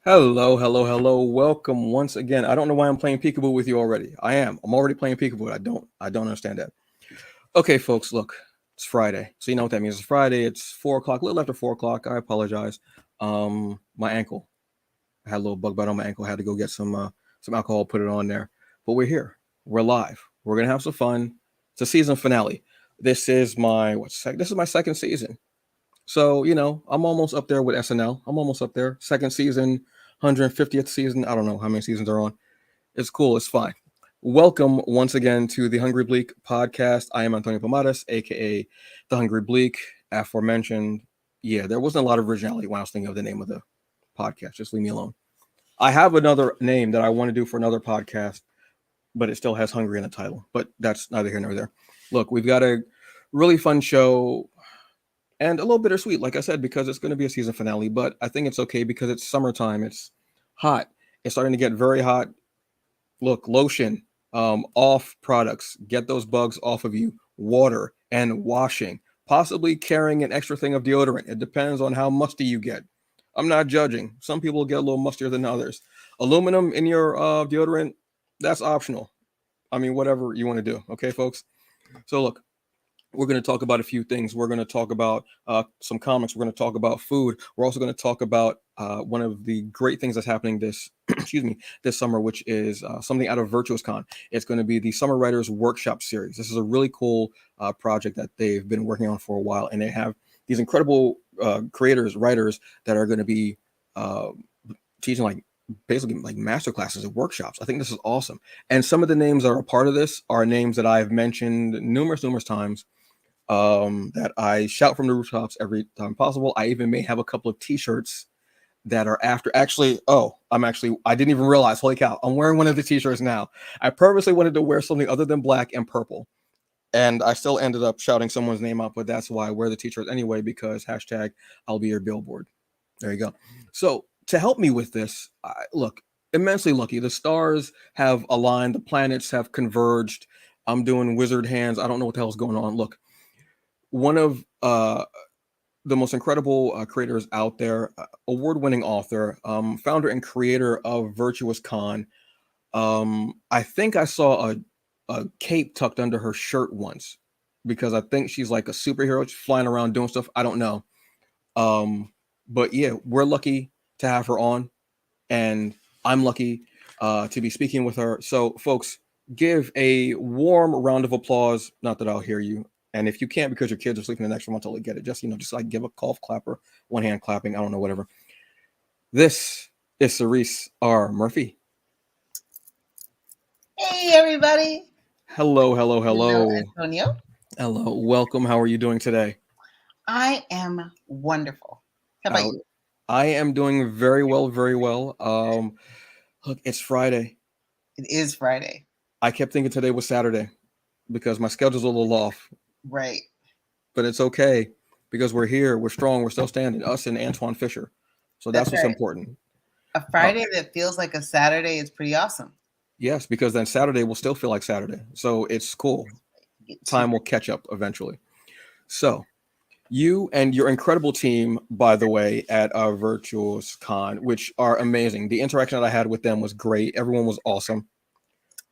Hello, hello, hello. Welcome once again. I don't know why I'm playing peekaboo with you already. I am. I'm already playing peekaboo. I don't understand that. Okay, folks, look. It's Friday. So you know what that means. It's Friday. It's 4 o'clock, a little after 4 o'clock. I apologize. My ankle. I had a little bug bite on my ankle. I had to go get some alcohol, put it on there. But we're here. We're live. We're gonna have some fun. It's a season finale. This is my second season. So, I'm almost up there with SNL. I'm almost up there. Second season, 150th season. I don't know how many seasons are on. It's cool. It's fine. Welcome once again to the Hungry Bleek Podcast. I am Antonio Pomadas, aka the Hungry Bleek. Aforementioned. Yeah, there wasn't a lot of originality when I was thinking of the name of the podcast. Just leave me alone. I have another name that I want to do for another podcast, but it still has Hungry in the title. But that's neither here nor there. Look, we've got a really fun show and a little bittersweet, like I said, because it's going to be a season finale. But I think it's okay because it's summertime. It's hot. It's starting to get very hot. Look, lotion, off products. Get those bugs off of you. Water and washing. Possibly carrying an extra thing of deodorant. It depends on how musty you get. I'm not judging. Some people get a little mustier than others. Aluminum in your deodorant, that's optional. I mean, whatever you want to do. Okay, folks. So look, we're going to talk about a few things. We're going to talk about some comics. We're going to talk about food. We're also going to talk about one of the great things that's happening this excuse me this summer, which is something out of Virtuous Con. It's going to be the Summer Writers Workshop Series. This is a really cool project that they've been working on for a while, and they have these incredible creators, writers that are going to be uh, teaching like basically like master classes and workshops. I think this is awesome. And some of the names that are a part of this are names that I've mentioned numerous times, that I shout from the rooftops every time possible. I even may have a couple of T-shirts that are after. I didn't even realize. Holy cow! I'm wearing one of the T-shirts now. I purposely wanted to wear something other than black and purple, and I still ended up shouting someone's name out. But that's why I wear the T-shirt anyway, because hashtag I'll be your billboard. There you go. So to help me with this, look, immensely lucky. The stars have aligned. The planets have converged. I'm doing wizard hands. I don't know what the hell's going on. Look, one of the most incredible creators out there, award-winning author, founder and creator of Virtuous Con. I think I saw a cape tucked under her shirt once because I think she's like a superhero. She's flying around doing stuff. I don't know. But yeah, we're lucky to have her on, and I'm lucky to be speaking with her. So, folks, give a warm round of applause. Not that I'll hear you. And if you can't because your kids are sleeping the next room until they get it, just like give a cough clapper, one hand clapping. I don't know, whatever. This is Cerece R. Murphy. Hey, everybody. Hello, hello, Hello, hello. Antonio. Hello. Welcome. How are you doing today? I am wonderful. How about Out. you? I am doing very well, very well. Look, it's Friday. It is Friday. I kept thinking today was Saturday because my schedule's a little off, Right. but it's okay because we're here, we're strong, we're still standing. Us and Antoine Fisher, so That's that's what's right. important. A Uh, Friday that feels like a Saturday is pretty awesome. yes, because then Saturday will still feel like Saturday, so it's cool. You get to Time will catch up eventually. So you and your incredible team, by the way, at Virtuous Con, which are amazing. The interaction that I had with them was great. Everyone was awesome.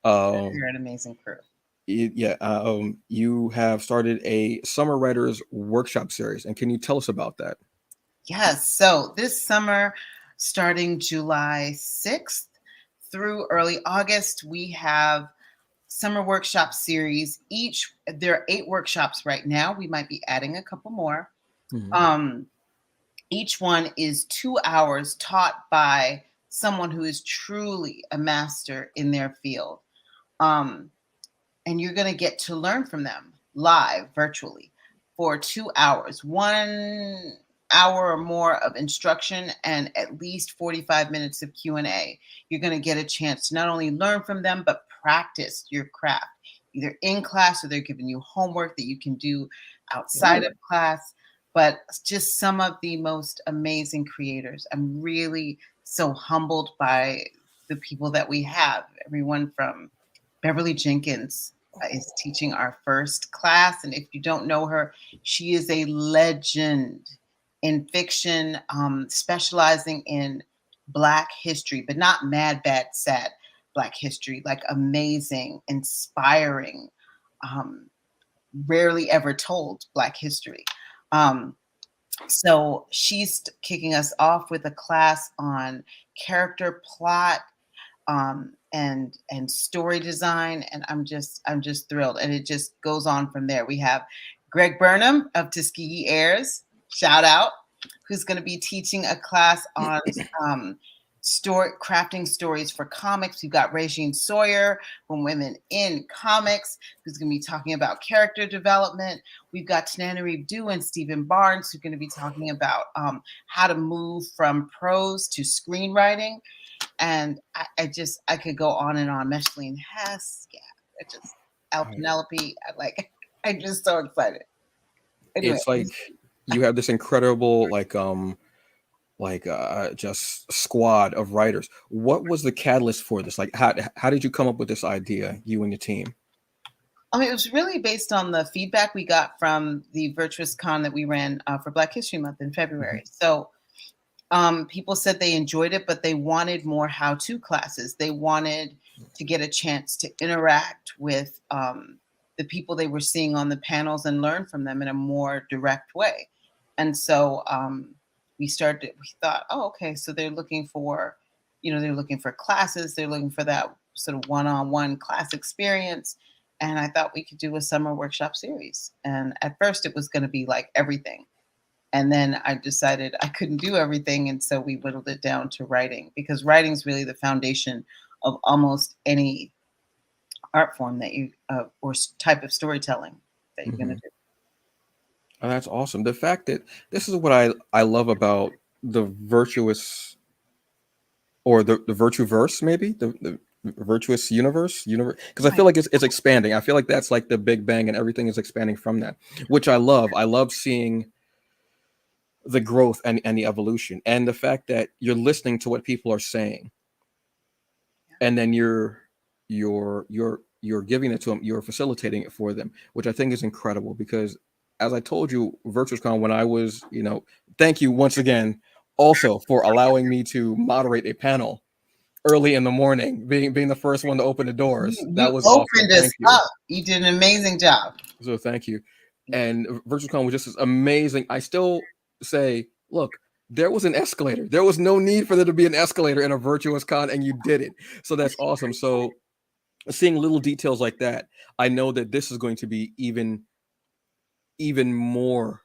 Um, You're an amazing crew. you have started a summer writers workshop series, and can you tell us about that? Yes. So this summer, starting July 6th through early August, we have summer workshop series. There are 8 workshops right now. We might be adding a couple more. Mhm. Um, Each one is 2 hours taught by someone who is truly a master in their field. Um, and you're going to get to learn from them live, virtually, for 2 hours. 1 hour or more of instruction and at least 45 minutes of Q&A. You're going to get a chance to not only learn from them, but practice your craft, either in class or they're giving you homework that you can do outside Oh, of class. But just some of the most amazing creators. I'm really so humbled by the people that we have. Everyone from Beverly Jenkins is teaching our first class. And if you don't know her, she is a legend in fiction, specializing in Black history, but not mad, bad, sad Black history, like amazing, inspiring, rarely ever told Black history. So she's kicking us off with a class on character plot, and story design, and I'm just thrilled, and it just goes on from there. We have Greg Burnham of Tuskegee Airs, shout out, who's going to be teaching a class on crafting stories for comics. We've got Regine Sawyer from Women in Comics, who's going to be talking about character development. We've got Tananarive Due and Stephen Barnes, who's going to be talking about how to move from prose to screenwriting. And I could go on and on. Meshlene Hess, Al Penelope. I'm just so excited. Anyway. It's like you have this incredible just squad of writers. What was the catalyst for this? Like, how did you come up with this idea, you and your team? It was really based on the feedback we got from the Virtuous Con that we ran for Black History Month in February. So people said they enjoyed it, but they wanted more how-to classes. They wanted to get a chance to interact with the people they were seeing on the panels and learn from them in a more direct way. And so we thought, oh, okay, so they're looking for classes. They're looking for that sort of one-on-one class experience. And I thought we could do a summer workshop series. And at first it was going to be like everything. And then I decided I couldn't do everything. And so we whittled it down to writing, because writing is really the foundation of almost any art form that you, or type of storytelling that you're going to do. Oh, that's awesome. The fact that this is what I love about the virtuous, or the Virtuverse, maybe the virtuous universe, because I feel like it's expanding. I feel like that's like the Big Bang and everything is expanding from that, which I love. I love seeing the growth and the evolution, and the fact that you're listening to what people are saying, and then you're giving it to them, you're facilitating it for them, which I think is incredible. Because as I told you, Virtuous Con, when I was, thank you once again also for allowing me to moderate a panel early in the morning, being the first one to open the doors. That was awesome. Thank you. You did an amazing job. So thank you. And Virtuous Con was just amazing. I still say, look, there was an escalator. There was no need for there to be an escalator in a Virtuous Con, and you did it. So that's awesome. So seeing little details like that, I know that this is going to be even more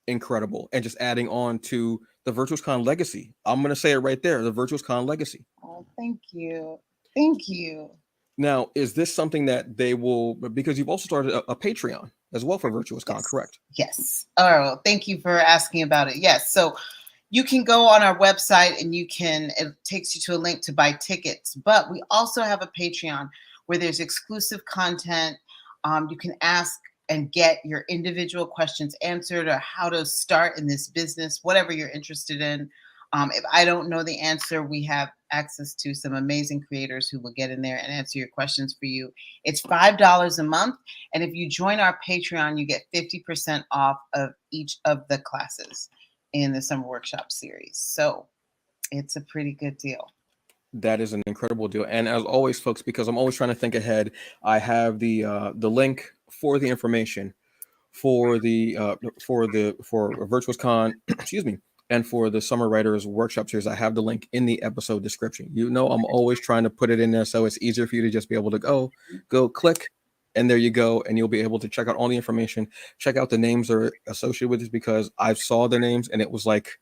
incredible, and just adding on to the Virtuous Con legacy. I'm going to say it right there, the Virtuous Con legacy. Oh, thank you. Thank you. Now, is this something that they will, because you've also started a Patreon as well for Virtuous Con, correct? Yes. Oh, thank you for asking about it. Yes. So you can go on our website and it takes you to a link to buy tickets, but we also have a Patreon where there's exclusive content. You can ask and get your individual questions answered, or how to start in this business, whatever you're interested in. If I don't know the answer, we have access to some amazing creators who will get in there and answer your questions for you. It's $5 a month. And if you join our Patreon, you get 50% off of each of the classes in the summer workshop series. So it's a pretty good deal. That is an incredible deal. And as always, folks, because I'm always trying to think ahead, I have the link for the information for Virtuous Con, excuse me, and for the Summer Writers Workshop Series. I have the link in the episode description. I'm always trying to put it in there so it's easier for you to just be able to go click, and there you go, and you'll be able to check out all the information, check out the names that are associated with this, because I saw the names and it was like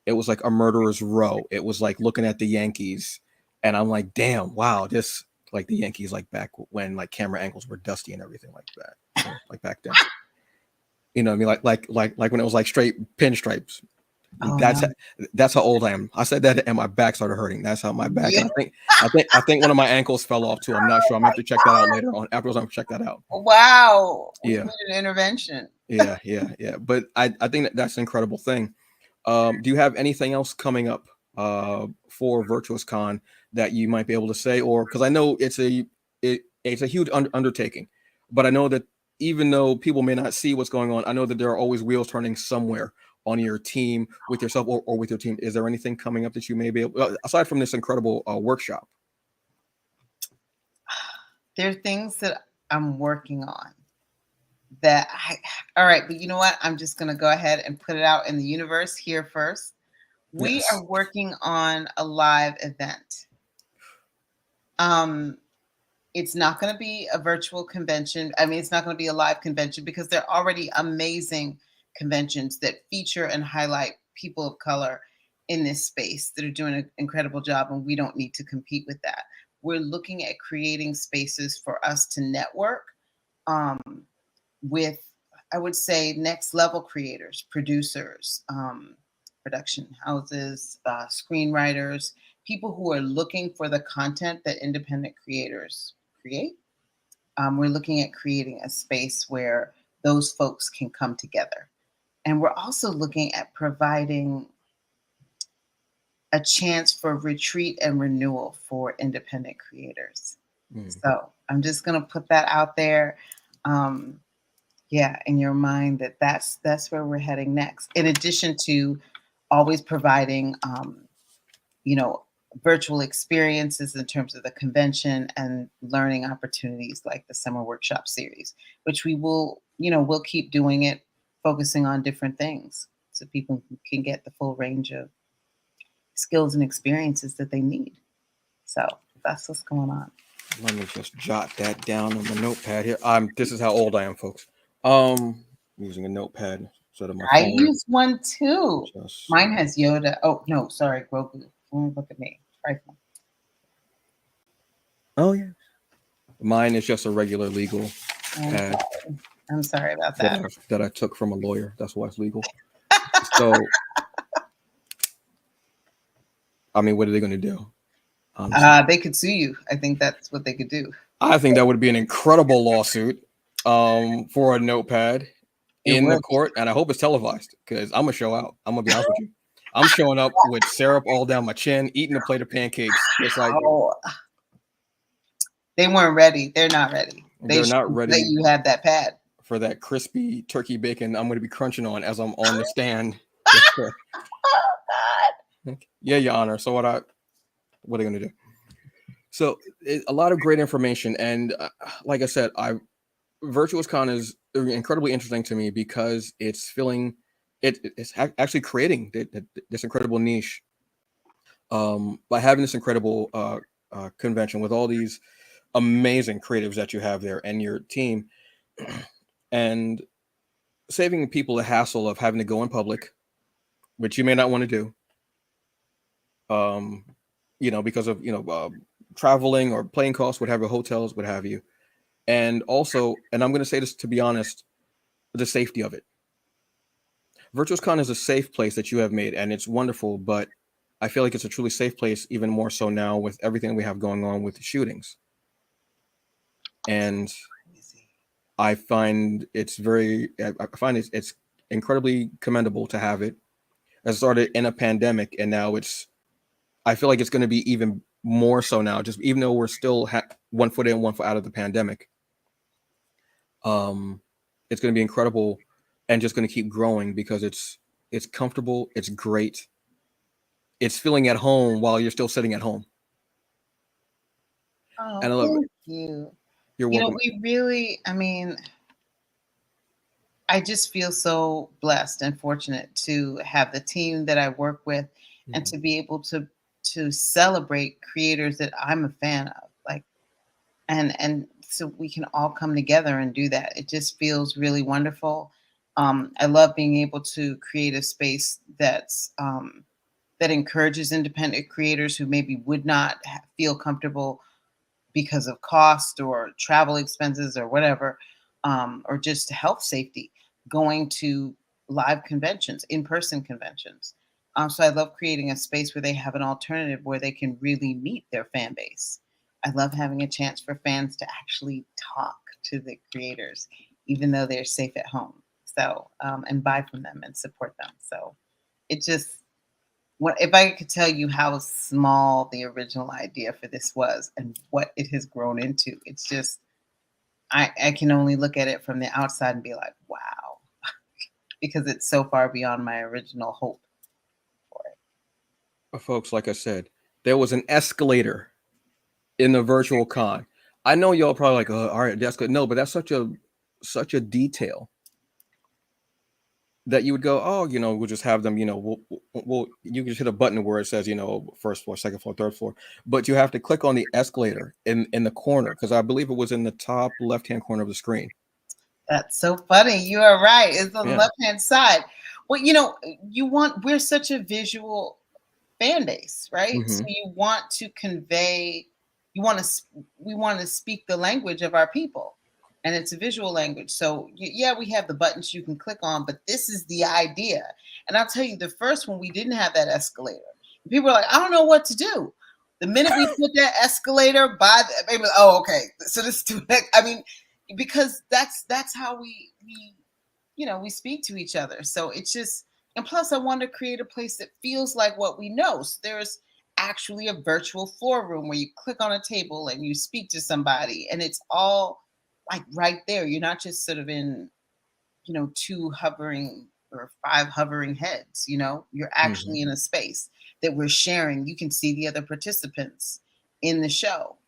a murderer's row. It was like looking at the Yankees, and I'm like, damn, wow, this like the Yankees like back when like camera angles were dusty and everything like that, like back then. You know what I mean? Like when it was like straight pinstripes. Oh, that's how old I am. I said that and my back started hurting. That's how my back. Yeah. I think one of my ankles fell off too. I'm not sure. I'm gonna have to check that out later on. Afterwards, I'm gonna check that out. Wow. Yeah. An intervention. Yeah. But I think that's an incredible thing. Do you have anything else coming up for Virtuous Con that you might be able to say, or because I know it's a huge undertaking, but I know that even though people may not see what's going on, I know that there are always wheels turning somewhere on your team with yourself or with your team? Is there anything coming up that you may be able, aside from this incredible workshop? There are things that I'm working on that all right, but you know what? I'm just going to go ahead and put it out in the universe here first. We Yes. are working on a live event. It's not going to be a virtual convention. I mean, it's not going to be a live convention because there are already amazing conventions that feature and highlight people of color in this space that are doing an incredible job, and we don't need to compete with that. We're looking at creating spaces for us to network with, I would say, next level creators, producers, production houses, screenwriters, people who are looking for the content that independent creators create. We're looking at creating a space where those folks can come together. And we're also looking at providing a chance for retreat and renewal for independent creators. So I'm just going to put that out there. In your mind that's where we're heading next. In addition to always providing, virtual experiences in terms of the convention and learning opportunities like the summer workshop series, which we will, we'll keep doing it, focusing on different things so people can get the full range of skills and experiences that they need. So that's what's going on. Let me just jot that down on the notepad here. This is how old I am, folks. Using a notepad instead of my I phone. use one too. Mine has Yoda. Oh no, sorry, Grogu. Don't look at me. iPhone. Oh yeah. Mine is just a regular legal pad. I'm sorry about that. That I took from a lawyer. That's why it's legal. So, I mean, what are they going to do? They could sue you. I think that's what they could do. I think that would be an incredible lawsuit for a notepad the court, and I hope it's televised because I'm gonna show out. I'm gonna be honest with you. I'm showing up with syrup all down my chin, eating a plate of pancakes. It's like they weren't ready. They're not ready. They're not ready. Let you have that pad for that crispy turkey bacon. I'm gonna be crunching on as I'm on the stand. Oh God! Yeah, Your Honor. So what are they gonna do? So a lot of great information, and like I said, Virtuous Con is incredibly interesting to me because it's actually creating this incredible niche by having this incredible convention with all these amazing creatives that you have there and your team, and saving people the hassle of having to go in public, which you may not want to do, because of traveling or plane costs, whatever, hotels, what have you. And also, and I'm going to say this to be honest, the safety of it. Virtuous Con is a safe place that you have made, and it's wonderful, but I feel like it's a truly safe place, even more so now with everything we have going on with the shootings. And I find it's incredibly commendable to have it. It started in a pandemic, and now I feel like it's going to be even more so now, just even though we're still 1 foot in, 1 foot out of the pandemic. It's going to be incredible and just going to keep growing because it's comfortable. It's great. It's feeling at home while you're still sitting at home. Oh, and I love it. You. You're welcome. We really, I just feel so blessed and fortunate to have the team that I work with and to be able to celebrate creators that I'm a fan of, and so we can all come together and do that. It just feels really wonderful. I love being able to create a space that's that encourages independent creators who maybe would not feel comfortable because of cost or travel expenses or whatever, or just health safety, going to live conventions, in-person conventions. So I love creating a space where they have an alternative where they can really meet their fan base. I love having a chance for fans to actually talk to the creators, even though they're safe at home. So, and buy from them and support them. So it just, if I could tell you how small the original idea for this was and what it has grown into, it's just, I can only look at it from the outside and be like, wow. because it's so far beyond my original hope for it. Folks, like I said, there was an escalator in the virtual con. I know y'all probably like, all right, that's good. No, but that's such a detail that you would go, oh, we'll just have them, you can just hit a button where it says, first floor, second floor, third floor, but you have to click on the escalator in the corner, because I believe it was in the top left-hand corner of the screen. That's so funny. You are right. It's on the Yeah. left-hand side. Well, we're such a visual fan base, right? Mhm. So you want to convey, we want to speak the language of our people, and it's a visual language. So yeah, we have the buttons you can click on, but this is the idea. And I'll tell you, the first one, we didn't have that escalator. People were like, I don't know what to do. The minute we put that escalator by the, oh, okay, so this is I mean, because that's how we speak to each other. So it's just, and plus I want to create a place that feels like what we know. So there's actually a virtual floor room where you click on a table and you speak to somebody, and it's all like right there. You're not just sort of in, 2 hovering or 5 hovering heads, you're actually in a space that we're sharing. You can see the other participants in the show.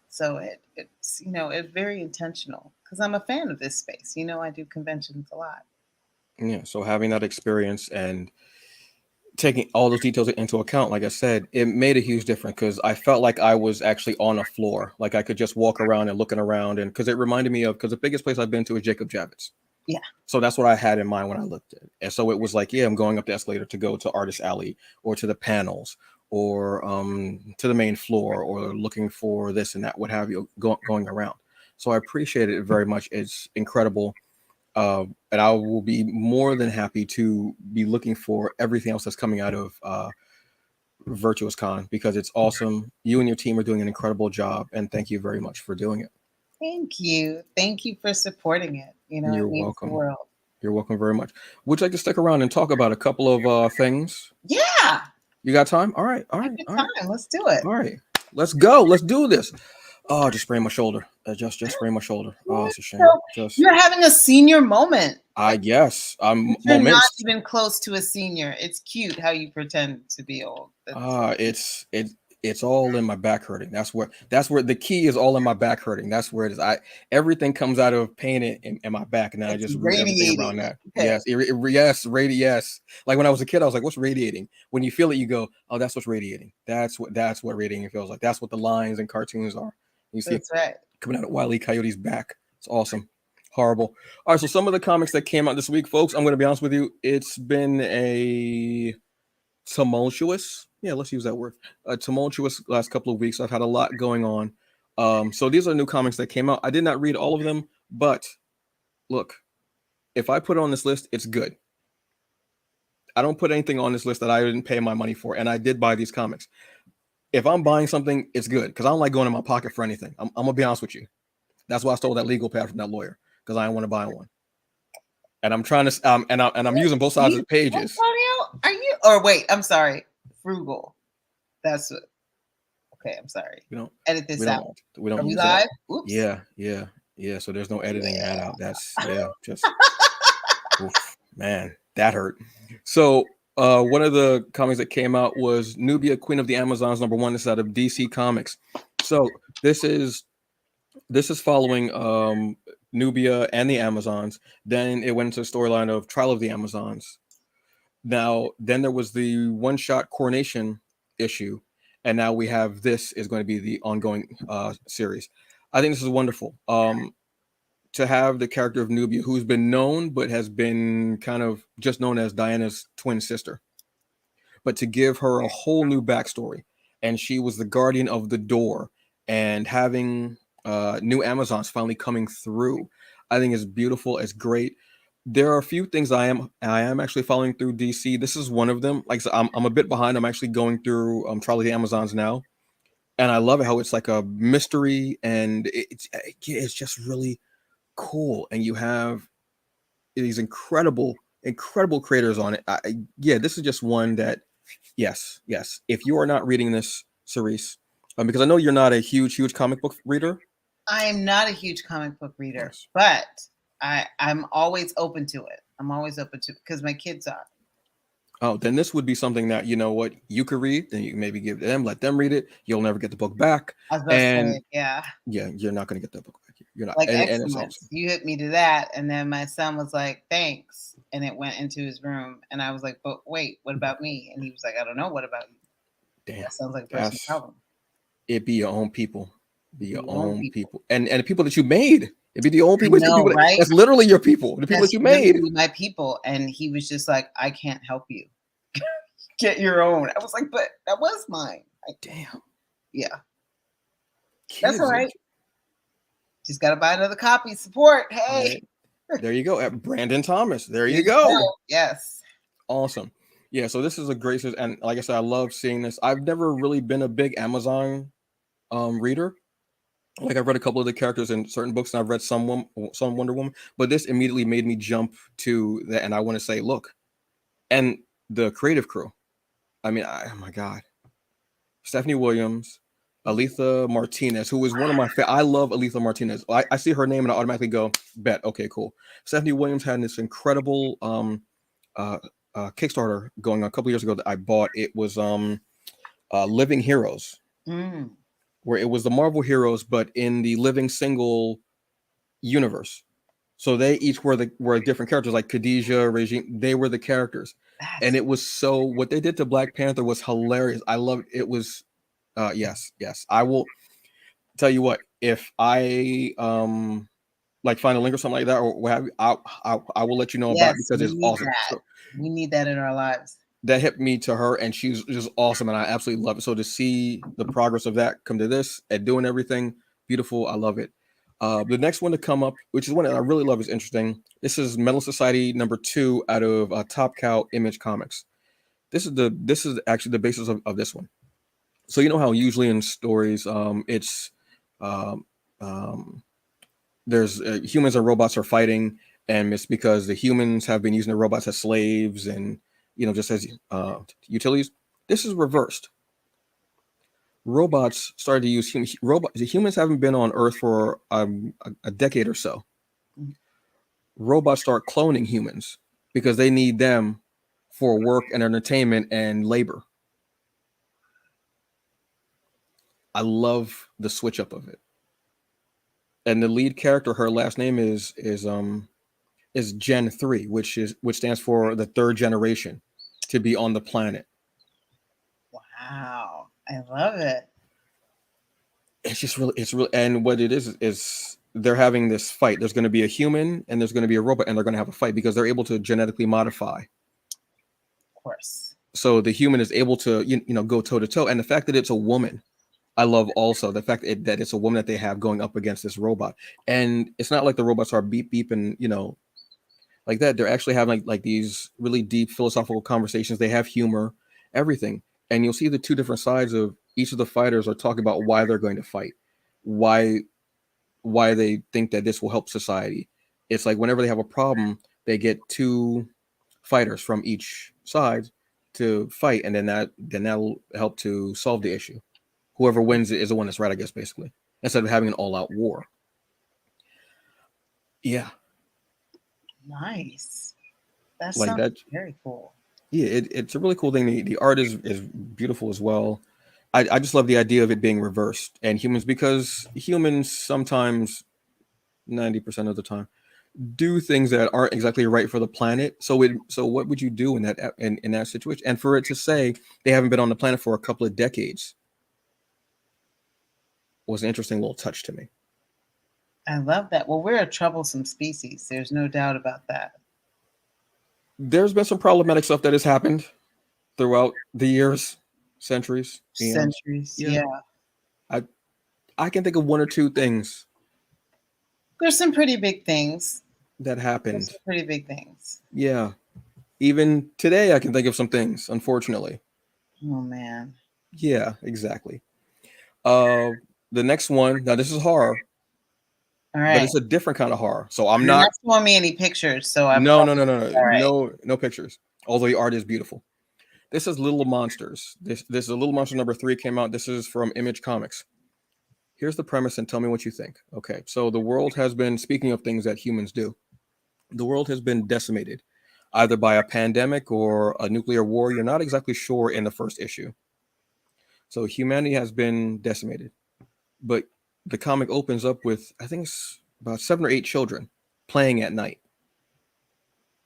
So it's, it's very intentional, because I'm a fan of this space. I do conventions a lot. Yeah. So having that experience and taking all those details into account, like I said, it made a huge difference, because I felt like I was actually on a floor. Like I could just walk around and looking around, and because it reminded me of, because the biggest place I've been to is Jacob Javits. Yeah. So that's what I had in mind when I looked at it. And so it was like, yeah, I'm going up the escalator to go to Artist Alley or to the panels or to the main floor, or looking for this and that, what have you, going around. So I appreciate it very much. It's incredible. And I will be more than happy to be looking for everything else that's coming out of Virtuous Con, because it's awesome. You and your team are doing an incredible job, and thank you very much for doing it. Thank you. Thank you for supporting it. You're it means welcome. the world. You're welcome very much. Would you like to stick around and talk about a couple of things? Yeah. You got time? All right. Time. Let's do it. All right. Let's go. Let's do this. Oh, just sprained my shoulder. Just sprained my shoulder. Oh, it's a shame. You're having a senior moment. I guess. You're not even close to a senior. It's cute how you pretend to be old. It's all in my back hurting. That's where the key is, all in my back hurting. That's where it is. Everything comes out of pain in my back, and then I just root everything around that. Okay. Yes, yes. Like when I was a kid, I was like, "What's radiating?" When you feel it, you go, "Oh, that's what's radiating. That's what radiating feels like. That's what the lines and cartoons are." You see it coming out of Wile E. Coyote's back. It's awesome. Horrible. All right, so some of the comics that came out this week, folks, I'm going to be honest with you. It's been a tumultuous, let's use that word, a tumultuous last couple of weeks. I've had a lot going on. So these are new comics that came out. I did not read all of them, but look, if I put it on this list, it's good. I don't put anything on this list that I didn't pay my money for, and I did buy these comics. If I'm buying something, it's good, because I don't like going in my pocket for anything. I'm gonna be honest with you. That's why I stole that legal pad from that lawyer, because I didn't want to buy one. And I'm trying to, and I'm using both sides of the pages. Are you? Or wait, I'm sorry. Frugal. That's what. Okay, I'm sorry. We don't edit this out. We don't. Are we live? Oops. Yeah. So there's no editing that out. That's just. Oof, man, that hurt. So one of the comics that came out was Nubia, Queen of the Amazons, #1. This is out of DC Comics. So this is following Nubia and the Amazons. Then it went into the storyline of Trial of the Amazons. Now, then there was the one-shot Coronation issue, and now we have this is going to be the ongoing series. I think this is wonderful. To have the character of Nubia, who's been known but has been kind of just known as Diana's twin sister, but to give her a whole new backstory, and she was the guardian of the door, and having new Amazons finally coming through, I think is beautiful. It's great. There are a few things I am actually following through DC. This is one of them. Like, so I'm a bit behind. I'm actually going through Trial of the Amazons now, and I love it how it's like a mystery, and it's just really cool. And you have these incredible creators on it. This is just one that, yes. If you are not reading this, Cerece, because I know you're not a huge comic book reader. I am not a huge comic book reader, but I'm always open to it. I'm always open to, because my kids are. Oh, then this would be something that, you know what, you could read, then you can maybe give them, let them read it. You'll never get the book back. I was about to And say, yeah. yeah, you're not going to get that book back. You're not. Like And it's excellence. awesome. You hit me to that. And then my son was like, thanks. And it went into his room. And I was like, but wait, what about me? And he was like, I don't know. What about you? Damn. That sounds like a personal problem. It be your own people. Be your own people. And the people that you made. It'd be the own people. No, right? That's literally your people. The people that you made. My people. And he was just like, I can't help you. Get your own. I was like, but that was mine. Like, damn. Yeah. Kids, that's all right. Just got to buy another copy. Support. Hey. Right. There you go. Brandon Thomas. There you go. Yes. Awesome. Yeah. So this is a great, and like I said, I love seeing this. I've never really been a big Amazon reader. Like I've read a couple of the characters in certain books, and I've read some Wonder Woman, but this immediately made me jump to that. And I want to say, look, and the creative crew. I mean, oh my God, Stephanie Williams, Aletha Martinez, who is one of my I love Aletha Martinez. I see her name and I automatically go, bet, okay, cool. Stephanie Williams had this incredible Kickstarter going on a couple years ago that I bought. It was Living Heroes, where it was the Marvel heroes, but in the living single universe. So they each were different characters, like Khadijah, Regine. They were the characters. And it was so, what they did to Black Panther was hilarious. I loved it. Was yes. I will tell you what, if I like find a link or something like that or what have you, I will let you know about it because it's awesome. So, we need that in our lives. That hit me to her, and she's just awesome, and I absolutely love it. So to see the progress of that come to this and doing everything beautiful, I love it. The next one to come up, which is one that I really love, is interesting. This is Metal Society #2 out of Top Cow Image Comics. This is actually the basis of this one. So you know how usually in stories, it's there's humans and robots are fighting, and it's because the humans have been using the robots as slaves and just as utilities. This is reversed. Robots started to use humans haven't been on Earth for a decade or so. Robots start cloning humans because they need them for work and entertainment and labor. I love the switch up of it. And the lead character, her last name is Gen 3, which stands for the third generation to be on the planet. Wow. I love it. It's really, and what it is they're having this fight. There's going to be a human and there's going to be a robot, and they're going to have a fight because they're able to genetically modify. Of course. So the human is able to, go toe to toe. And the fact that it's a woman, I love also the fact that it's a woman that they have going up against this robot. And it's not like the robots are beep, beep, and, like that. They're actually having like these really deep philosophical conversations. They have humor, everything. And you'll see the two different sides of each of the fighters are talking about why they're going to fight, why they think that this will help society. It's like whenever they have a problem, they get two fighters from each side to fight, and then that'll help to solve the issue. Whoever wins is the one that's right, I guess, basically, instead of having an all-out war. Yeah. Nice. That like sounds that. Very cool. Yeah, it's a really cool thing. The art is beautiful as well. I just love the idea of it being reversed and humans, because humans sometimes, 90% of the time, do things that aren't exactly right for the planet. So what would you do in that situation? And for it to say they haven't been on the planet for a couple of decades was an interesting little touch to me. I love that. Well, we're a troublesome species. There's no doubt about that. There's been some problematic stuff that has happened throughout the years, centuries. Yeah. I can think of one or two things. There's some pretty big things that happened. Pretty big things. Yeah. Even today, I can think of some things, unfortunately. Oh, man. Yeah, exactly. The next one, now this is horror. All right. But it's a different kind of horror. So You're not showing me any pictures. So I'm No. Right. No pictures. Although the art is beautiful. This is Little Monsters. This is a Little Monster #3 came out. This is from Image Comics. Here's the premise and tell me what you think. Okay, so the world has been, speaking of things that humans do, the world has been decimated. either by a pandemic or a nuclear war. You're not exactly sure in the first issue. So humanity has been decimated. But the comic opens up with, I think it's about 7 or 8 children playing at night.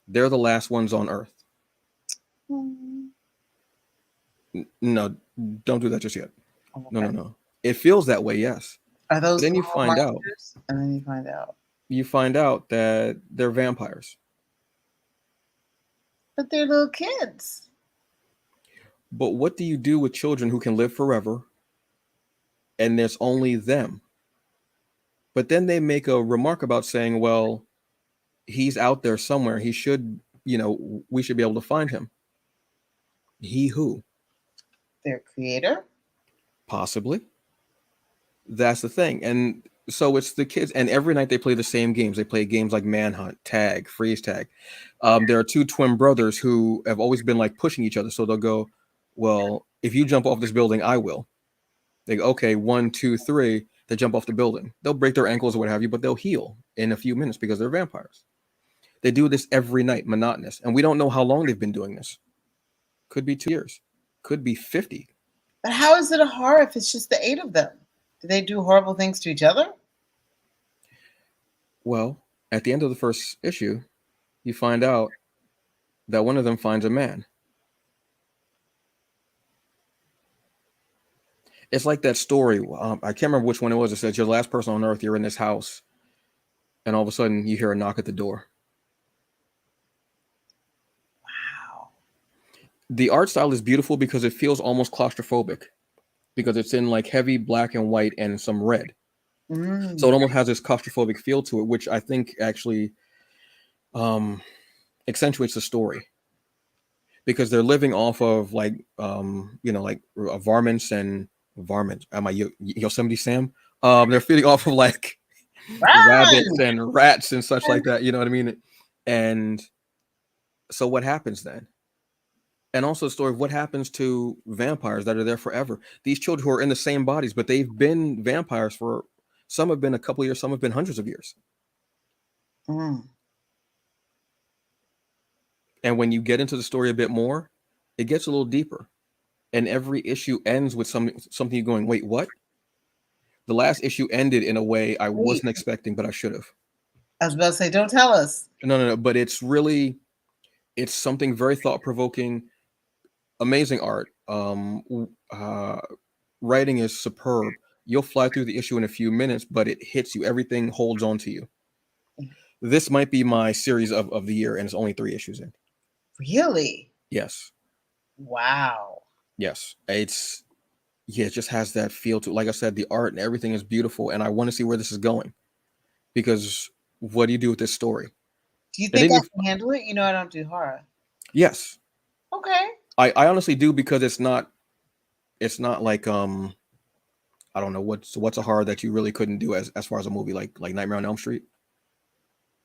They're the last ones on Earth. No, don't do that just yet. Okay. No. It feels that way, yes. Are those Then you little find out. monsters? And then You find out that they're vampires. But they're little kids. But what do you do with children who can live forever and there's only them? But then they make a remark about saying, well, he's out there somewhere. He should, we should be able to find him. He who? Their creator? Possibly. That's the thing. And so it's the kids, and every night they play the same games. They play games like Manhunt, Tag, Freeze Tag. There are 2 twin brothers who have always been like pushing each other. So they'll go, well, if you jump off this building, I will. They go, okay, 1, 2, 3. They jump off the building. They'll break their ankles or what have you, but they'll heal in a few minutes because they're vampires. They do this every night, monotonous. And we don't know how long they've been doing this. Could be 2 years. Could be 50. But how is it a horror if it's just the 8 of them? Do they do horrible things to each other? Well, at the end of the first issue, you find out that one of them finds a man. It's like that story. I can't remember which one it was. It says you're the last person on Earth. You're in this house. And all of a sudden you hear a knock at the door. Wow. The art style is beautiful because it feels almost claustrophobic because it's in like heavy black and white and some red. So it almost has this claustrophobic feel to it, which I think actually accentuates the story because they're living off of like varmints. Am I Yosemite Sam? They're feeding off of like rabbits and rats and such like that. You know what I mean? And so what happens then? And also the story of what happens to vampires that are there forever. These children who are in the same bodies, but they've been vampires for, some have been a couple of years, some have been hundreds of years. And when you get into the story a bit more, it gets a little deeper. And every issue ends with something you're going, wait, what? The last issue ended in a way I wasn't expecting, but I should have. I was about to say, don't tell us. No. But it's something very thought-provoking, amazing art. Writing is superb. You'll fly through the issue in a few minutes, but it hits you. Everything holds on to you. This might be my series of the year, and it's only 3 issues in. Really? Yes. Wow. Yes. It just has that feel to it. Like I said, the art and everything is beautiful, and I want to see where this is going. Because what do you do with this story? Do you think I can handle it? I don't do horror. Yes. Okay. I honestly do because it's not like I don't know what's a horror that you really couldn't do as far as a movie like Nightmare on Elm Street.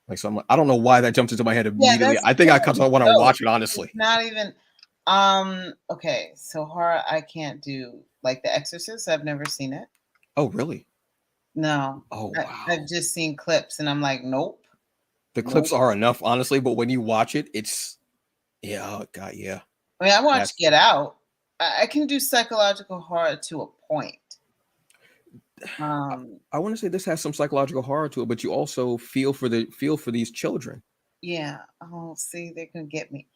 Like so I don't know why that jumps into my head immediately. I think I want to watch it honestly. It's not even okay, so horror I can't do like The Exorcist. I've never seen it. Oh, really? No. Oh, wow. I've just seen clips and I'm like, nope. The clips are enough, honestly, but when you watch it, it's oh god, yeah. I mean, I watched Get Out. I can do psychological horror to a point. I want to say this has some psychological horror to it, but you also feel for these children. Yeah. Oh, see, they can get me.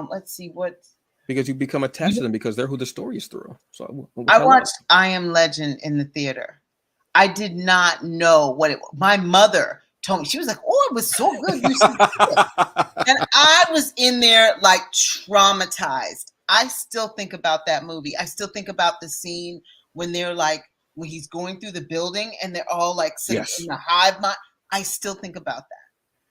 Let's see what. Because you become attached to them because they're who the story is through. So I watched I Am Legend in the theater. I did not know what it was. My mother told me, she was like, oh, it was so good. You should see it. And I was in there like traumatized. I still think about that movie. I still think about the scene when when he's going through the building and they're all like sitting in the hive mind. I still think about that.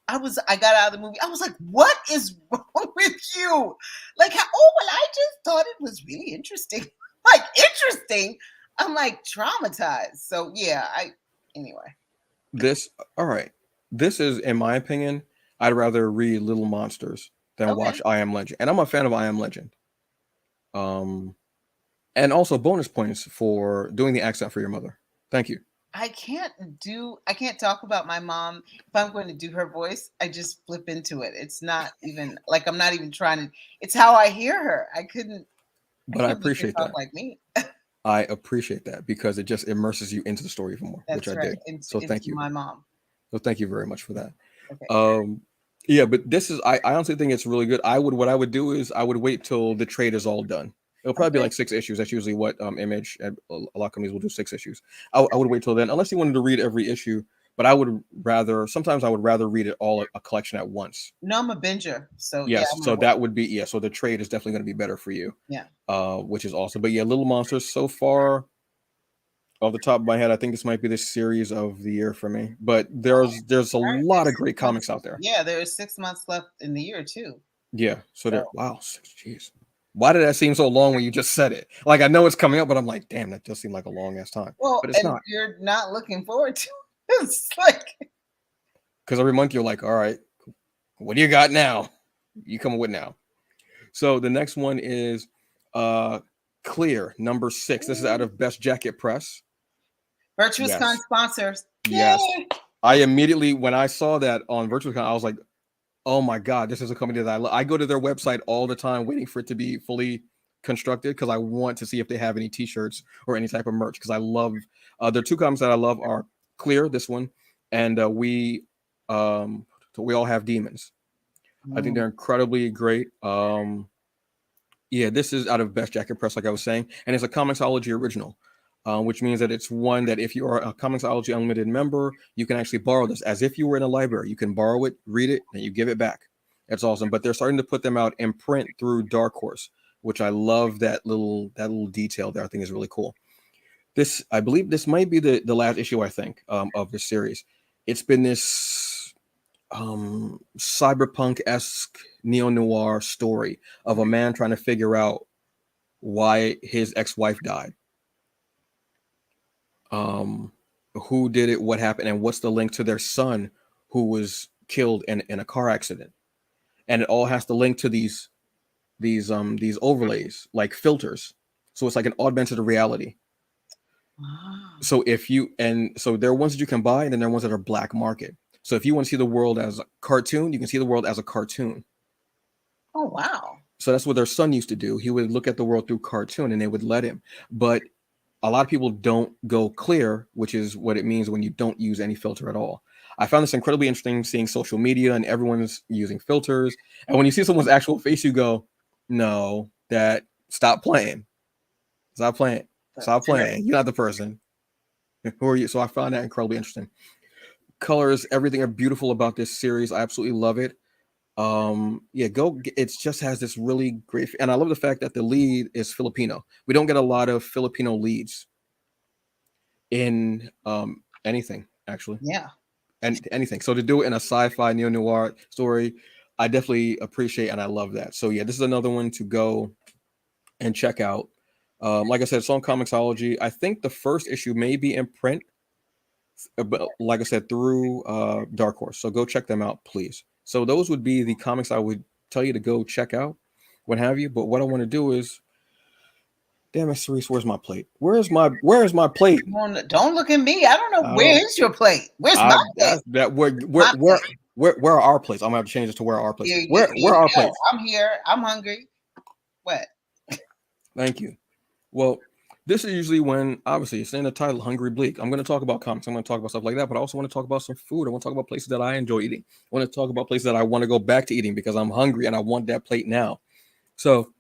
I got out of the movie. I was like, what is wrong with you? Like, I just thought it was really interesting. Like, interesting. I'm like traumatized. So yeah, anyway. All right. This is, in my opinion, I'd rather read Little Monsters than watch I Am Legend. And I'm a fan of I Am Legend. And also bonus points for doing the accent for your mother. Thank you. I can't talk about my mom. If I'm going to do her voice, I just flip into it. It's not even like I'm not even trying to. It's how I hear her. I couldn't But I make her appreciate talk that. like me. I appreciate that because it just immerses you into the story even more, which That's I right. dig. Into, So thank you. my mom. So thank you very much for that. Okay. Yeah, but this is I honestly think it's really good. What I would do is I would wait till the trade is all done. It'll probably be Okay. like 6 issues. That's usually what Image and a lot of companies will do 6 issues. I would wait till then, unless you wanted to read every issue. But sometimes I would rather read it all a collection at once. No, I'm a binger. So yeah, Yes, I'm so gonna wait. that would be so the trade is definitely going to be better for you, Yeah. which is awesome. But yeah, Little Monsters so far, off the top of my head, I think this might be the series of the year for me. But there's a All right, lot there's of 6 great months. comics out there. Yeah, there is 6 months left in the year too. Yeah, so So there. Wow, jeez. Why did that seem so long when you just said it? Like I know it's coming up, but I'm like, damn, that does seem like a long ass time. well, But it's and not, you're not looking forward to it. It's like because every month you're like, all right, what do you got now? You coming with now? So the next one is uh Clear #6. This is out of Best Jacket Press. Virtuous Con Yes, sponsors. yes. Yay! I immediately when I saw that on Virtuous Con, I was like, oh my god, this is a company that I love. I go to their website all the time, waiting for it to be fully constructed because I want to see if they have any T-shirts or any type of merch. Because I love their two comics that I love are Clear, this one, and we all have demons. I think Mm. they're incredibly great. Yeah, this is out of Best Jacket Press, like I was saying, and it's a Comixology original, which means that it's one that if you are a Comixology Unlimited member, you can actually borrow this as if you were in a library. You can borrow it, read it, and you give it back. That's awesome. But they're starting to put them out in print through Dark Horse, which I love that little detail there. I think is really cool. I believe this might be the last issue I think of this series. It's been this cyberpunk-esque neo-noir story of a man trying to figure out why his ex-wife died, um who did it, what happened, and what's the link to their son who was killed in a car accident. And it all has to link to these overlays like filters, so it's like an augmented reality. Wow. So if you and so there are ones that you can buy, and then there are ones that are black market. So if you want to see the world as a cartoon, you can see the world as a cartoon. Oh wow. So that's what their son used to do. He would look at the world through cartoon, and they would let him. But a lot of people don't go clear, which is what it means when you don't use any filter at all. I found this incredibly interesting, seeing social media and everyone's using filters. And when you see someone's actual face, you go, no, stop playing. Stop playing. Stop That's right. playing. You're not the person. Who are you? So I found that incredibly interesting. Colors, everything are beautiful about this series. I absolutely love it. Yeah, it just has this really great, and I love the fact that the lead is Filipino. We don't get a lot of Filipino leads in anything actually, Yeah. and anything. So to do it in a sci-fi neo-noir story, I definitely appreciate and I love that. So yeah, this is another one to go and check out. Like I said, it's on Comixology. I think the first issue may be in print, but like I said, through Dark Horse. So go check them out, please. So those would be the comics I would tell you to go check out, what have you. But what I want to do is, damn it, Cerise, where's my plate? Where's my plate? Don't look at me. I don't know. I Where don't. is your plate? Where's my plate? That where My plate. where are our plates? I'm gonna have to change it to where are our plates. There Where you are our go. plates? I'm here. I'm hungry. What? Thank you. Well, this is usually when, obviously, it's in the title, Hungry Bleek. I'm going to talk about comics. I'm going to talk about stuff like that, but I also want to talk about some food. I want to talk about places that I enjoy eating. I want to talk about places that I want to go back to eating because I'm hungry and I want that plate now. So,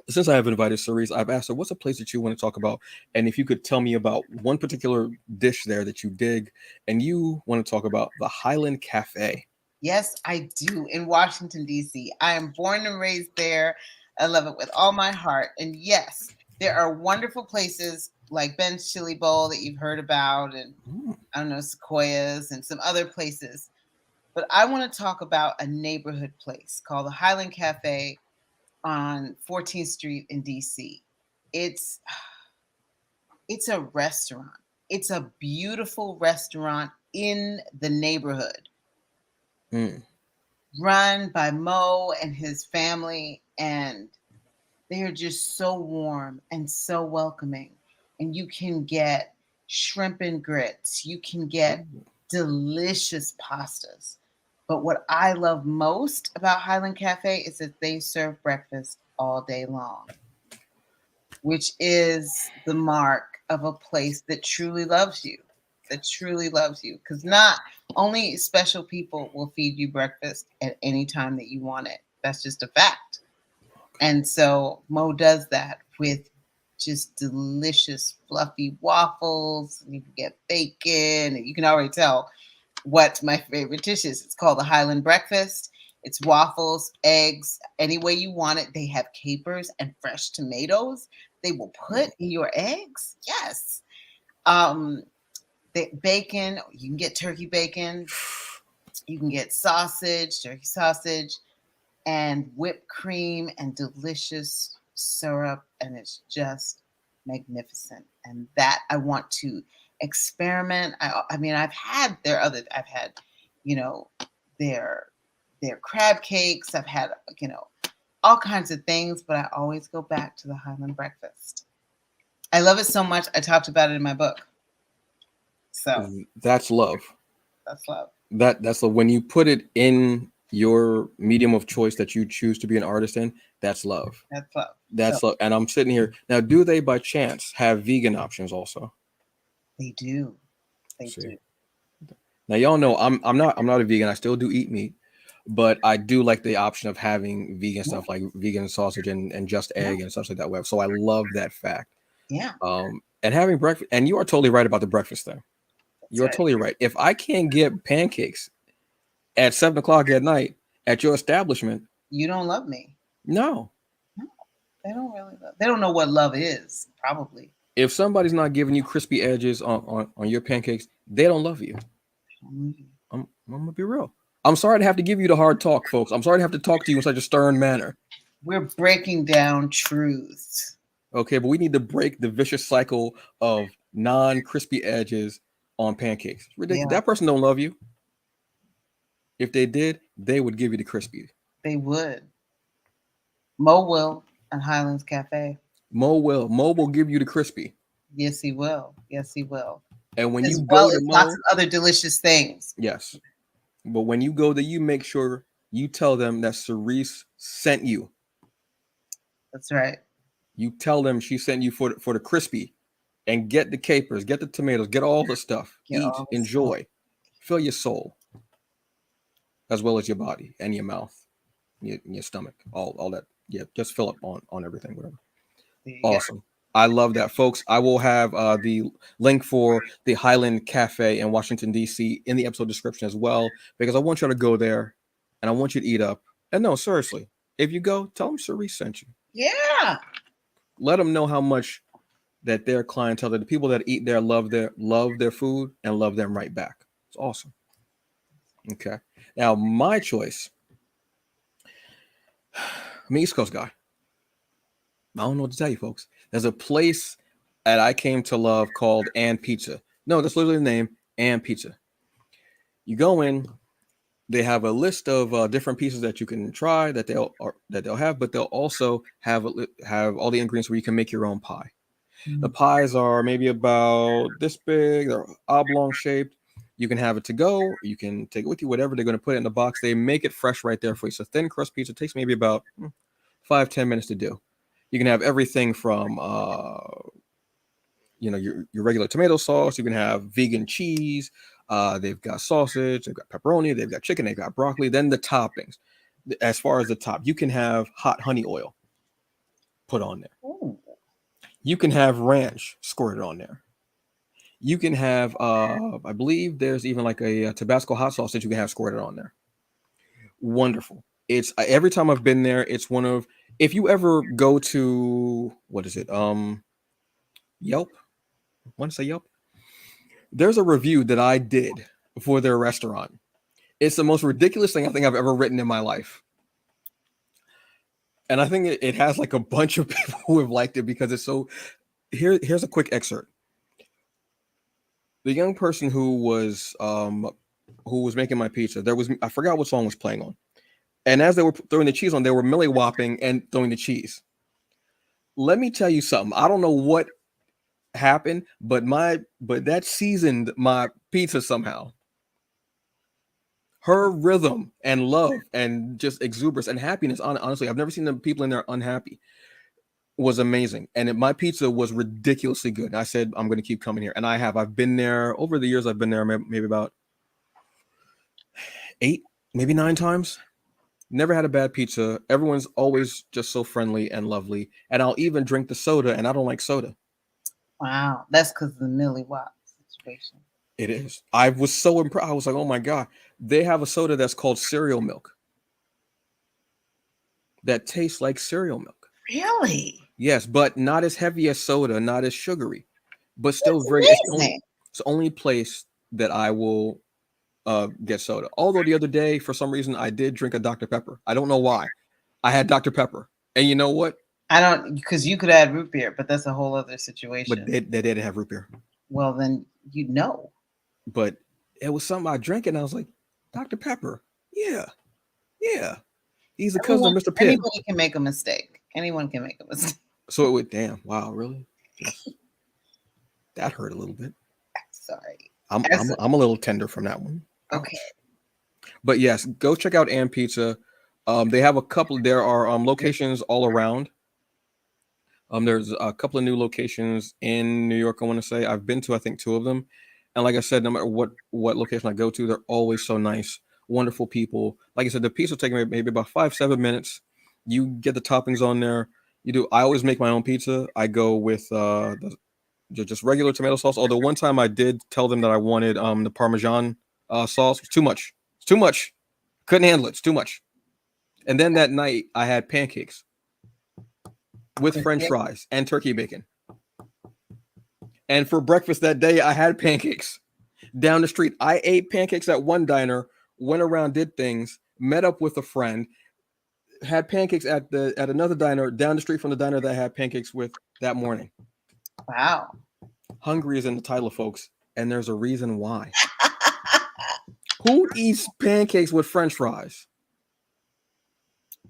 since I have invited Cerise, I've asked her, what's a place that you want to talk about? And if you could tell me about one particular dish there that you dig, and you want to talk about the Highland Cafe. Yes, I do. In Washington, D.C. I am born and raised there. I love it with all my heart. And yes, there are wonderful places like Ben's Chili Bowl that you've heard about, and I don't know, Sequoias and some other places. But I want to talk about a neighborhood place called the Highland Cafe on 14th Street in DC. It's a restaurant. It's a beautiful restaurant in the neighborhood, run by Mo and his family, and they are just so warm and so welcoming. And you can get shrimp and grits. You can get delicious pastas. But what I love most about Highland Cafe is that they serve breakfast all day long, which is the mark of a place that truly loves you, because not only special people will feed you breakfast at any time that you want it. That's just a fact. And so Mo does that with just delicious fluffy waffles. You can get bacon, and you can already tell what my favorite dish is. It's called the Highland Breakfast. It's waffles, eggs, any way you want it. They have capers and fresh tomatoes they will put in your eggs. Yes. Bacon, you can get turkey bacon. You can get sausage, turkey sausage, and whipped cream and delicious syrup. And it's just magnificent. And that I want to experiment. I mean, I've had, you know, their crab cakes. I've had, you know, all kinds of things, but I always go back to the Highland Breakfast. I love it so much. I talked about it in my book. So that's love. That's love. That's love. When you put it in your medium of choice that you choose to be an artist in, that's love. That's love. That's love. And I'm sitting here now. Do they by chance have vegan options also? They do. They do. Now y'all know I'm not a vegan. I still do eat meat, but I do like the option of having vegan stuff like vegan sausage and just egg and stuff like that. So I love that fact. Yeah. And having breakfast, and you are totally right about the breakfast thing. You're totally right. If I can't get pancakes at 7 o'clock at night at your establishment, you don't love me. No, they don't really love. They don't know what love is. Probably. If somebody's not giving you crispy edges on your pancakes, they don't love you. I'm gonna be real. I'm sorry to have to give you the hard talk, folks. I'm sorry to have to talk to you in such a stern manner. We're breaking down truths. Okay, but we need to break the vicious cycle of non-crispy edges on pancakes. It's ridiculous. That person don't love you. If they did, they would give you the crispy. They would. Mo will at Highlands Cafe. Mo will give you the crispy. Yes, he will. Yes, he will. And when you go to Mo, lots of other delicious things. Yes. But when you go there, you make sure you tell them that Cerece sent you. That's right. You tell them she sent you for the crispy, and get the capers, get the tomatoes, get all the stuff. Eat, enjoy, fill your soul, as well as your body and your mouth, your stomach, all that. Yeah, just fill up on everything, whatever. Awesome. I love that, folks. I will have the link for the Highland Cafe in Washington, D.C. in the episode description as well, because I want you to go there and I want you to eat up. And no, seriously, if you go, tell them Cerece sent you. Yeah. Let them know how much that their clientele, that the people that eat there love their food and love them right back. It's awesome. Okay. Now, my choice, I'm an East Coast guy. I don't know what to tell you, folks. There's a place that I came to love called And Pizza. No, that's literally the name, And Pizza. You go in, they have a list of different pieces that you can try that they'll have, but they'll also have all the ingredients where you can make your own pie. Mm-hmm. The pies are maybe about this big, they're oblong shaped. You can have it to go, you can take it with you, whatever. They're going to put it in the box. They make it fresh right there for you. So thin crust pizza takes maybe about 5-10 minutes to do. You can have everything from your regular tomato sauce. You can have vegan cheese. They've got sausage, they've got pepperoni, they've got chicken, they've got broccoli. Then the toppings. As far as the top, you can have hot honey oil put on there. Ooh. You can have ranch squirted on there. You can have, I believe there's even like a Tabasco hot sauce that you can have squirted on there. Wonderful. It's every time I've been there, it's one of, if you ever go to, what is it? Yelp. I want to say Yelp. There's a review that I did for their restaurant. It's the most ridiculous thing I think I've ever written in my life. And I think it has like a bunch of people who have liked it because it's so, here's a quick excerpt. The young person who was making my pizza, I forgot what song was playing on. And as they were throwing the cheese on, they were milli-whopping and throwing the cheese. Let me tell you something. I don't know what happen, but that seasoned my pizza somehow. Her rhythm and love and just exuberance and happiness. Honestly, I've never seen the people in there unhappy. Was amazing, and my pizza was ridiculously good. And I said I'm going to keep coming here, and I have. I've been there over the years. I've been there maybe about 8, maybe 9 times. Never had a bad pizza. Everyone's always just so friendly and lovely. And I'll even drink the soda, and I don't like soda. Wow, that's because of the Millie Watt situation. It is. I was so impressed. I was like, oh my God. They have a soda that's called cereal milk that tastes like cereal milk. Really? Yes, but not as heavy as soda, not as sugary, but still That's very. amazing. It's the only place that I will get soda. Although the other day, for some reason, I did drink a Dr. Pepper. I don't know why. I had Dr. Pepper, and you know what? I don't, because you could add root beer, but that's a whole other situation. But they didn't have root beer. Well, then you know. But it was something I drank, and I was like, Dr. Pepper, yeah. He's a cousin of Mr. Pitt. Anybody can make a mistake. Anyone can make a mistake. So it would, damn, wow, really? That hurt a little bit. Sorry. I'm a little tender from that one. Okay. But yes, go check out Am Pizza. They have a couple. There are locations all around. There's a couple of new locations in New York. I want to say I've been to, I think, 2 of them. And like I said, no matter what location I go to, they're always so nice, wonderful people. Like I said, the pizza will take maybe about 5-7 minutes. You get the toppings on there. You do. I always make my own pizza. I go with just regular tomato sauce. Although one time I did tell them that I wanted the Parmesan sauce. It's too much. It's too much. Couldn't handle it. It's too much. And then that night I had pancakes with French fries and turkey bacon. And for breakfast that day, I had pancakes down the street. I ate pancakes at one diner, went around, did things, met up with a friend, had pancakes at another diner down the street from the diner that I had pancakes with that morning. Wow. Hungry is in the title, folks, and there's a reason why. Who eats pancakes with French fries?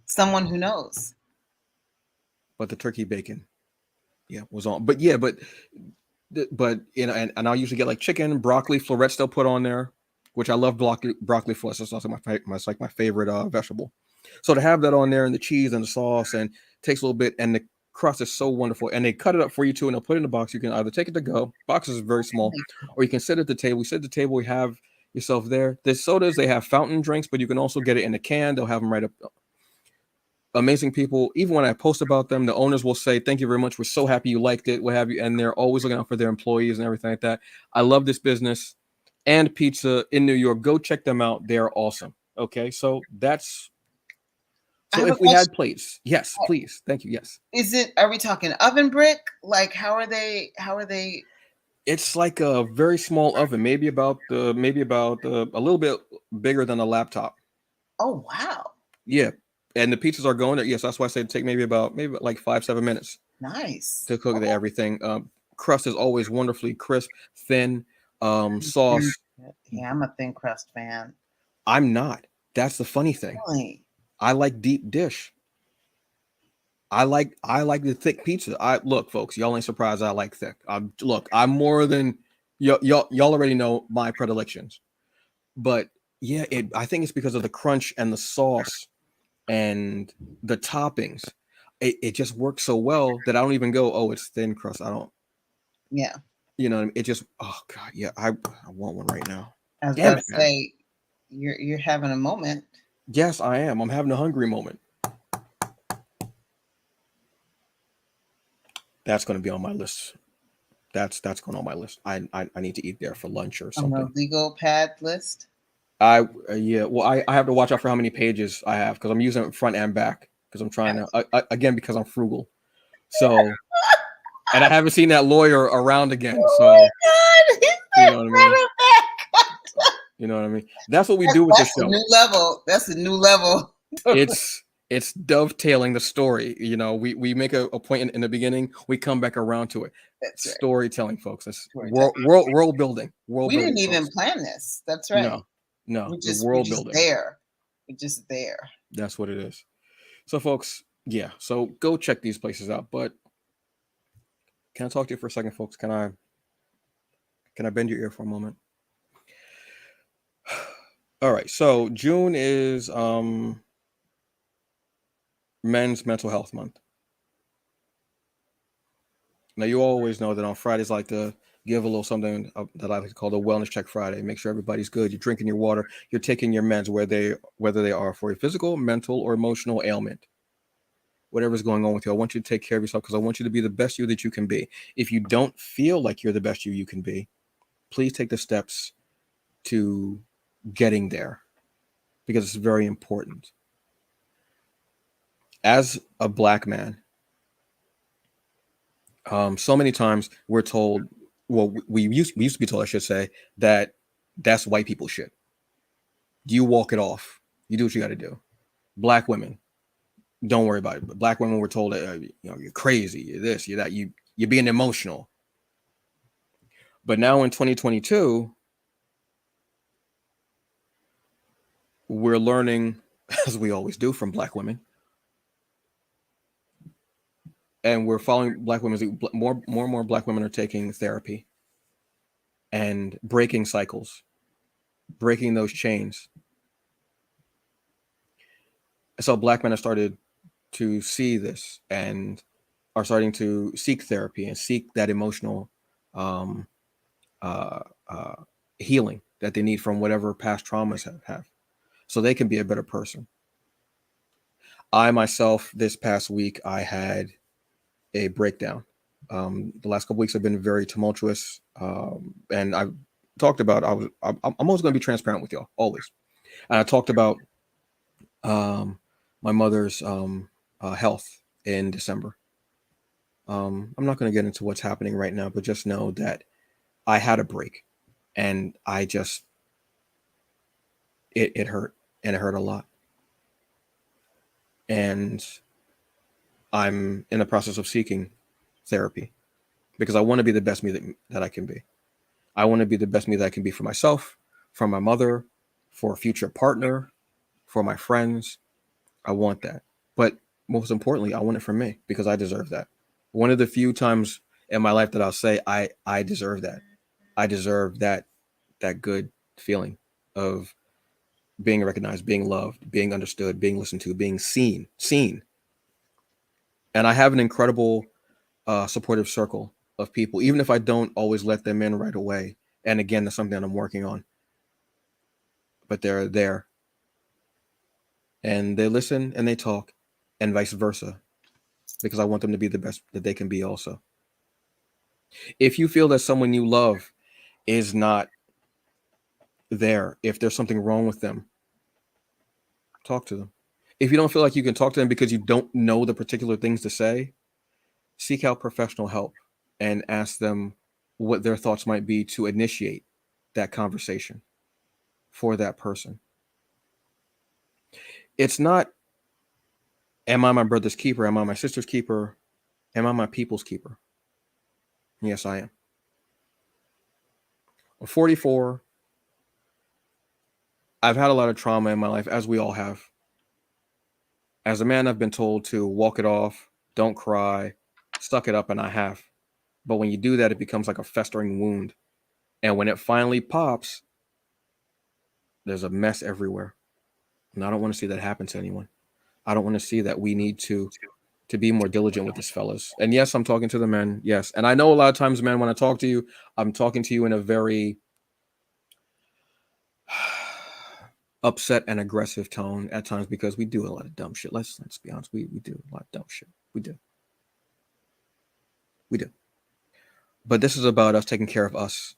Someone who knows. But the turkey bacon, was on. But you know, and I'll usually get like chicken, broccoli, florets they'll put on there, which I love broccoli florets. It's also my favorite vegetable. So to have that on there and the cheese and the sauce and takes a little bit, and the crust is so wonderful. And they cut it up for you too, and they'll put it in a box. You can either take it to go. Boxes are very small, or you can sit at the table. You sit at the table. You have yourself there. The sodas, they have fountain drinks, but you can also get it in a can. They'll have them right up. Amazing people. Even when I post about them, the owners will say, "Thank you very much. We're so happy you liked it. What have you?" And they're always looking out for their employees and everything like that. I love this business and pizza in New York. Go check them out. They're awesome. Okay, so that's. So if we had plates, yes, please. Thank you. Yes. Are we talking oven brick? Like, how are they? It's like a very small oven, maybe about a little bit bigger than a laptop. Oh, wow. Yeah. And the pizzas are going there. Yes, that's why I say take maybe like 5-7 minutes. Nice. To cook everything. Crust is always wonderfully crisp, thin. Sauce. Yeah, I'm a thin crust fan. I'm not. That's the funny thing. Really? I like deep dish. I like the thick pizza. Look, folks, y'all ain't surprised I like thick. I'm more than y'all already know my predilections. But yeah, I think it's because of the crunch and the sauce and the toppings. It just works so well that I don't even go, oh, it's thin crust. I don't. Yeah. You know, it just, oh God, yeah, I want one right now. I was about to say, you're having a moment. Yes, I am. I'm having a hungry moment. That's going to be on my list. That's going on my list. I need to eat there for lunch or something. On the legal pad list? Well, I have to watch out for how many pages I have because I'm using it front and back because I'm trying to, again, because I'm frugal. So, and I haven't seen that lawyer around again. So, oh my God, you know what I mean? You know what I mean? That's what we do with the show. That's a new level. That's a new level. It's dovetailing the story. You know, we make a point in the beginning. We come back around to it. That's storytelling, folks. That's world building. We didn't even plan this. That's right. No. We're just building. There. We're just there. That's what it is. So, folks, yeah. So go check these places out. But Can I talk to you for a second, folks? Can I bend your ear for a moment? All right. So June is Men's Mental Health Month. Now you always know that on Fridays I like to give a little something that I like to call the Wellness Check Friday. Make sure everybody's good. You're drinking your water. You're taking your meds, whether they are for a physical, mental, or emotional ailment. Whatever's going on with you, I want you to take care of yourself because I want you to be the best you that you can be. If you don't feel like you're the best you can be, please take the steps to getting there because it's very important. As a Black man, so many times we're told, well, we used to be told, I should say, that that's white people shit. You walk it off. You do what you got to do. Black women, don't worry about it. But Black women were told that you're crazy, you're this, you're that, you're being emotional. But now in 2022, we're learning, as we always do, from Black women, and we're following Black women. More and more Black women are taking therapy and breaking cycles, breaking those chains. So Black men have started to see this and are starting to seek therapy and seek that emotional healing that they need from whatever past traumas have, so they can be a better person. I myself, this past week, I had a breakdown. The last couple weeks have been very tumultuous, and I talked about I'm always going to be transparent with y'all, always. And I talked about my mother's health in December. I'm not going to get into what's happening right now, but just know that I had a break, and I just it hurt, and it hurt a lot. And I'm in the process of seeking therapy because I want to be the best me that I can be. I want to be the best me that I can be for myself, for my mother, for a future partner, for my friends. I want that. But most importantly, I want it for me because I deserve that. One of the few times in my life that I'll say I deserve that. I deserve that good feeling of being recognized, being loved, being understood, being listened to, being seen. And I have an incredible supportive circle of people, even if I don't always let them in right away. And again, that's something that I'm working on. But they're there. And they listen and they talk, and vice versa, because I want them to be the best that they can be also. If you feel that someone you love is not there, if there's something wrong with them, talk to them. If you don't feel like you can talk to them because you don't know the particular things to say, seek out professional help and ask them what their thoughts might be to initiate that conversation for that person. It's not, am I my brother's keeper? Am I my sister's keeper? Am I my people's keeper? Yes, I am. I'm 44. I've had a lot of trauma in my life, as we all have. As a man, I've been told to walk it off, don't cry, suck it up, and I have. But when you do that, it becomes like a festering wound. And when it finally pops, there's a mess everywhere. And I don't want to see that happen to anyone. I don't want to see that. We need to be more diligent with this, fellas. And yes, I'm talking to the men. Yes. And I know a lot of times, men, when I talk to you, I'm talking to you in a very upset and aggressive tone at times because we do a lot of dumb shit. Let's be honest. We do a lot of dumb shit. We do. But this is about us taking care of us.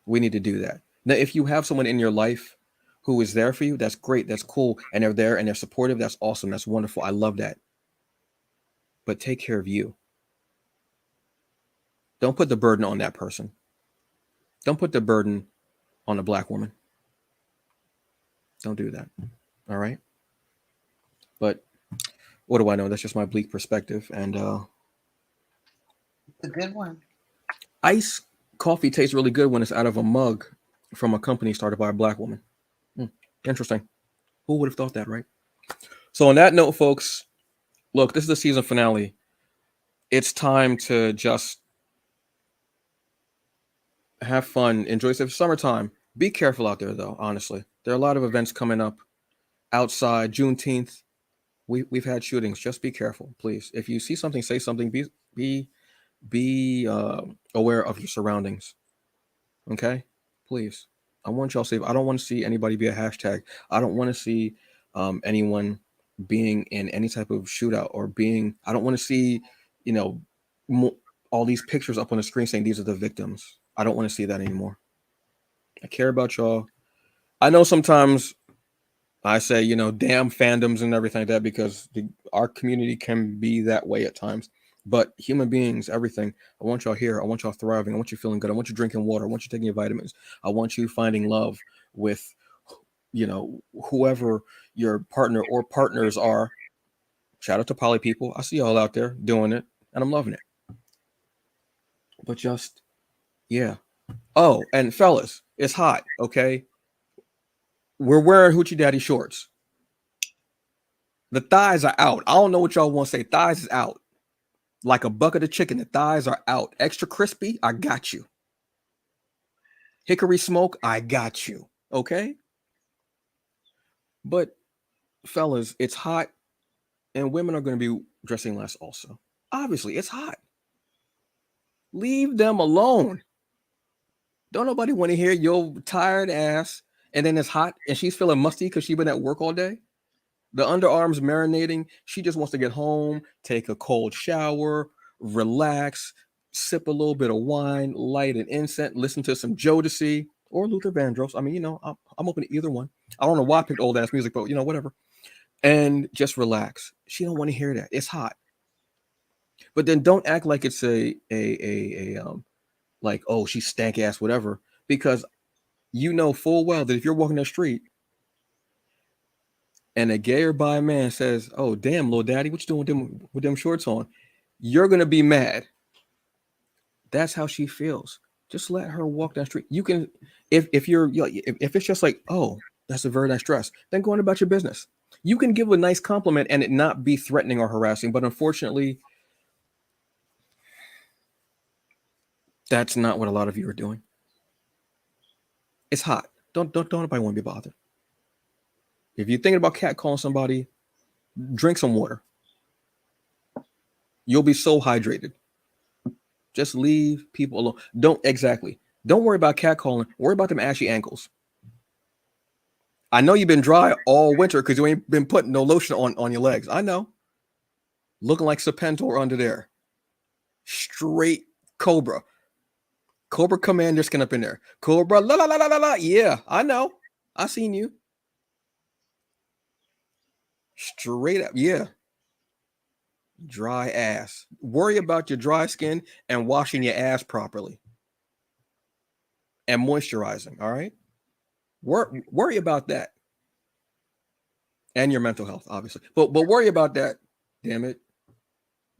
We need to do that. Now, if you have someone in your life who is there for you, that's great. That's cool. And they're there and they're supportive. That's awesome. That's wonderful. I love that. But take care of you. Don't put the burden on that person. Don't put the burden on a Black woman. Don't do that. All right. But what do I know? That's just my bleak perspective. And a good one. Iced coffee tastes really good when it's out of a mug from a company started by a Black woman. Interesting. Who would have thought that, right? So on that note, folks, look, this is the season finale it's time to just have fun, enjoy yourself. Summertime. Be careful out there, though. Honestly, there are a lot of events coming up outside. Juneteenth. We've had shootings. Just be careful, please. If you see something, say something. Be be aware of your surroundings. Okay, please. I want y'all safe. I don't want to see anybody be a hashtag. I don't want to see anyone being in any type of shootout or being. I don't want to see, you know, all these pictures up on the screen saying these are the victims. I don't want to see that anymore. I care about y'all. I know sometimes I say, damn fandoms and everything like that because our community can be that way at times. But human beings, everything. I want y'all here. I want y'all thriving. I want you feeling good. I want you drinking water. I want you taking your vitamins. I want you finding love with, whoever your partner or partners are. Shout out to poly people. I see y'all out there doing it, and I'm loving it. But just, yeah. Oh, and fellas, it's hot. Okay, we're wearing hoochie daddy shorts. The thighs are out. I don't know what y'all want to say. Thighs is out. Like a bucket of chicken, the thighs are out. Extra crispy, I got you. Hickory smoke, I got you. Okay? But fellas, it's hot and women are going to be dressing less also. Obviously, it's hot. Leave them alone. Don't nobody want to hear your tired ass and then it's hot and she's feeling musty because she's been at work all day. The underarms marinating. She just wants to get home, take a cold shower, relax, sip a little bit of wine, light an incense, listen to some Jodeci or Luther Vandross. I mean, I'm open to either one. I don't know why I picked old ass music, but whatever. And just relax. She don't want to hear that. It's hot. But then don't act like it's like, oh, she's stank ass, whatever, because you know full well that if you're walking the street and a gay or bi man says, "Oh, damn, little daddy, what you doing with them shorts on?" You're gonna be mad. That's how she feels. Just let her walk down the street. You can, if if it's just like, "Oh, that's a very nice dress," then go on about your business. You can give a nice compliment and it not be threatening or harassing. But unfortunately, that's not what a lot of you are doing. It's hot. Don't nobody want to be bothered. If you're thinking about catcalling somebody, drink some water. You'll be so hydrated. Just leave people alone. Don't worry about catcalling. Worry about them ashy ankles. I know you've been dry all winter because you ain't been putting no lotion on your legs. I know. Looking like Serpentor under there. Straight Cobra. Cobra Commander skin up in there. Cobra, la la la la la la. Yeah, I know. I seen you. Straight up, yeah. Dry ass. Worry about your dry skin and washing your ass properly. And moisturizing, all right? Worry about that. And your mental health, obviously. But worry about that. Damn it.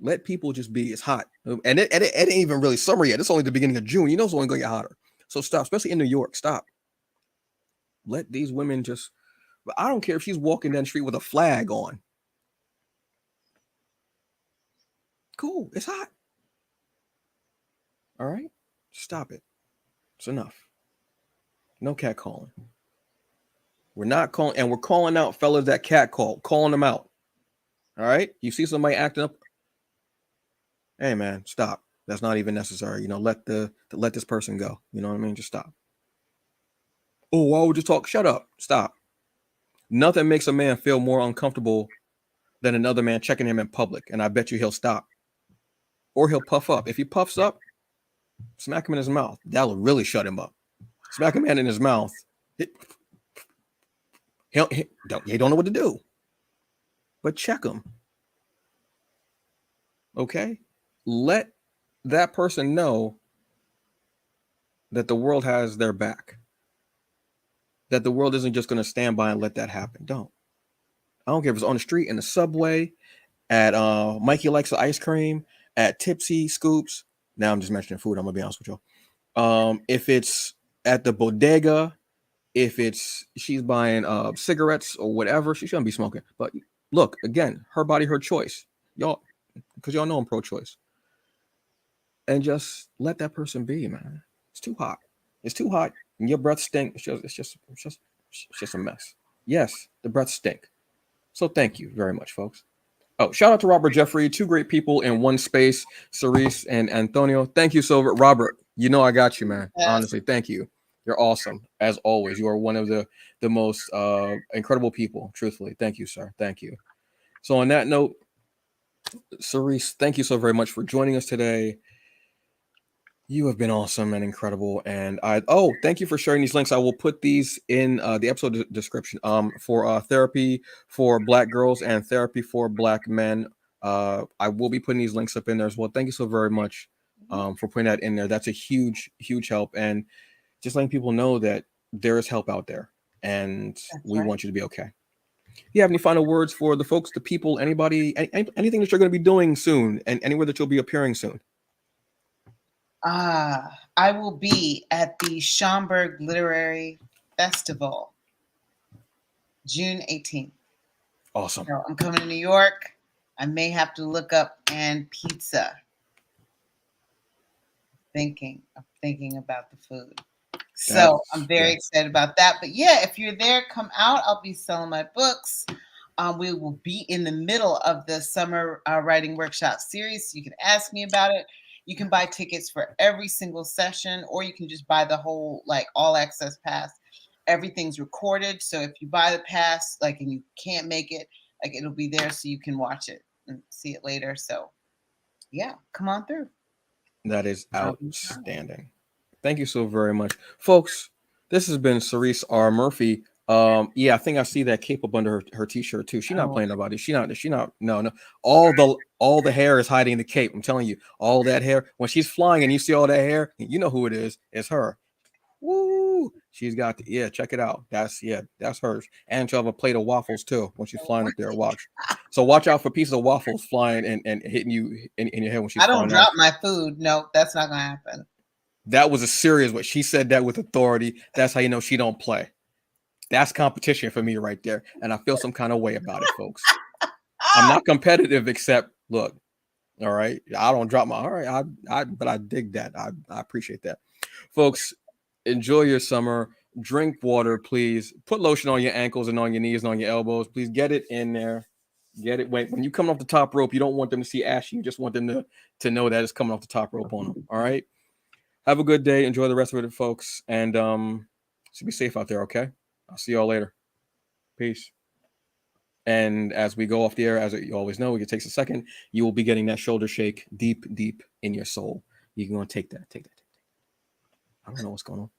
Let people just be. It's hot. And it ain't even really summer yet. It's only the beginning of June. You know it's only going to get hotter. So stop, especially in New York. Stop. Let these women just. But I don't care if she's walking down the street with a flag on. Cool. It's hot. All right? Stop it. It's enough. No cat calling. We're not calling, and we're calling out fellas that cat call, calling them out. All right? You see somebody acting up. Hey man, stop. That's not even necessary. Let this person go. You know what I mean? Just stop. Oh, why would you talk? Shut up. Stop. Nothing makes a man feel more uncomfortable than another man checking him in public, and I bet you he'll stop. Or he'll puff up. If he puffs up, smack him in his mouth. That'll really shut him up. Smack a man in his mouth. He don't know what to do. But check him. Okay? Let that person know that the world has their back. That the world isn't just going to stand by and let that happen. Don't. I don't care if it's on the street, in the subway, at Mikey Likes the Ice Cream, at Tipsy Scoops. Now I'm just mentioning food. I'm going to be honest with y'all. If it's at the bodega, if it's she's buying cigarettes or whatever, she shouldn't be smoking. But look, again, her body, her choice. Y'all, because y'all know I'm pro-choice. and just let that person be, man. It's too hot. It's too hot, and your breath stink. It's just a mess. Yes, the breath stink. So thank you very much, folks. Oh, shout out to Robert Jeffrey, two great people in one space, Cerece and Antonio. Thank you so much, Robert. You know I got you, man. Yes. Honestly, thank you. You're awesome as always. You are one of the most incredible people. Truthfully, thank you, sir. Thank you. So on that note, Cerece, thank you so very much for joining us today. You have been awesome and incredible. And thank you for sharing these links. I will put these in the episode description. For therapy for Black girls and therapy for Black men. I will be putting these links up in there as well. Thank you so very much for putting that in there. That's a huge, huge help. And just letting people know that there is help out there, and we want you to be okay. You have any final words for the folks, the people, anybody, anything that you're going to be doing soon, and anywhere that you'll be appearing soon? I will be at the Schaumburg Literary Festival, June 18th. Awesome. So I'm coming to New York. I may have to look up and pizza. Thinking about the food. So I'm very excited about that. But yeah, if you're there, come out. I'll be selling my books. We will be in the middle of the summer writing workshop series. So you can ask me about it. You can buy tickets for every single session, or you can just buy the whole all access pass. Everything's recorded. So if you buy the pass, and you can't make it, it'll be there so you can watch it and see it later. So yeah, come on through. That is outstanding. Thank you so very much, folks. This has been Cerece R. Murphy. I think I see that cape up under her t-shirt too. She's not playing nobody. She not. No. All the hair is hiding the cape. I'm telling you, all that hair. When she's flying and you see all that hair, you know who it is. It's her. Woo! She's got check it out. That's hers. And she'll have a plate of waffles too when she's flying up there. Watch. So watch out for pieces of waffles flying and hitting you in your head when she's flying. I don't drop my food. No, that's not gonna happen. That was a serious one. She said that with authority. That's how you know she don't play. That's competition for me right there. And I feel some kind of way about it, folks. I'm not competitive, except look, all right. I don't drop my all right. But I dig that. I appreciate that. Folks, enjoy your summer. Drink water, please. Put lotion on your ankles and on your knees and on your elbows. Please get it in there. Get it. When you come off the top rope, you don't want them to see ashy. You just want them to know that it's coming off the top rope on them. All right. Have a good day. Enjoy the rest of it, folks. And so be safe out there, okay? I'll see y'all later. Peace. And as we go off the air, as you always know, it takes a second, you will be getting that shoulder shake deep, deep in your soul. You're going to take that. I don't know what's going on.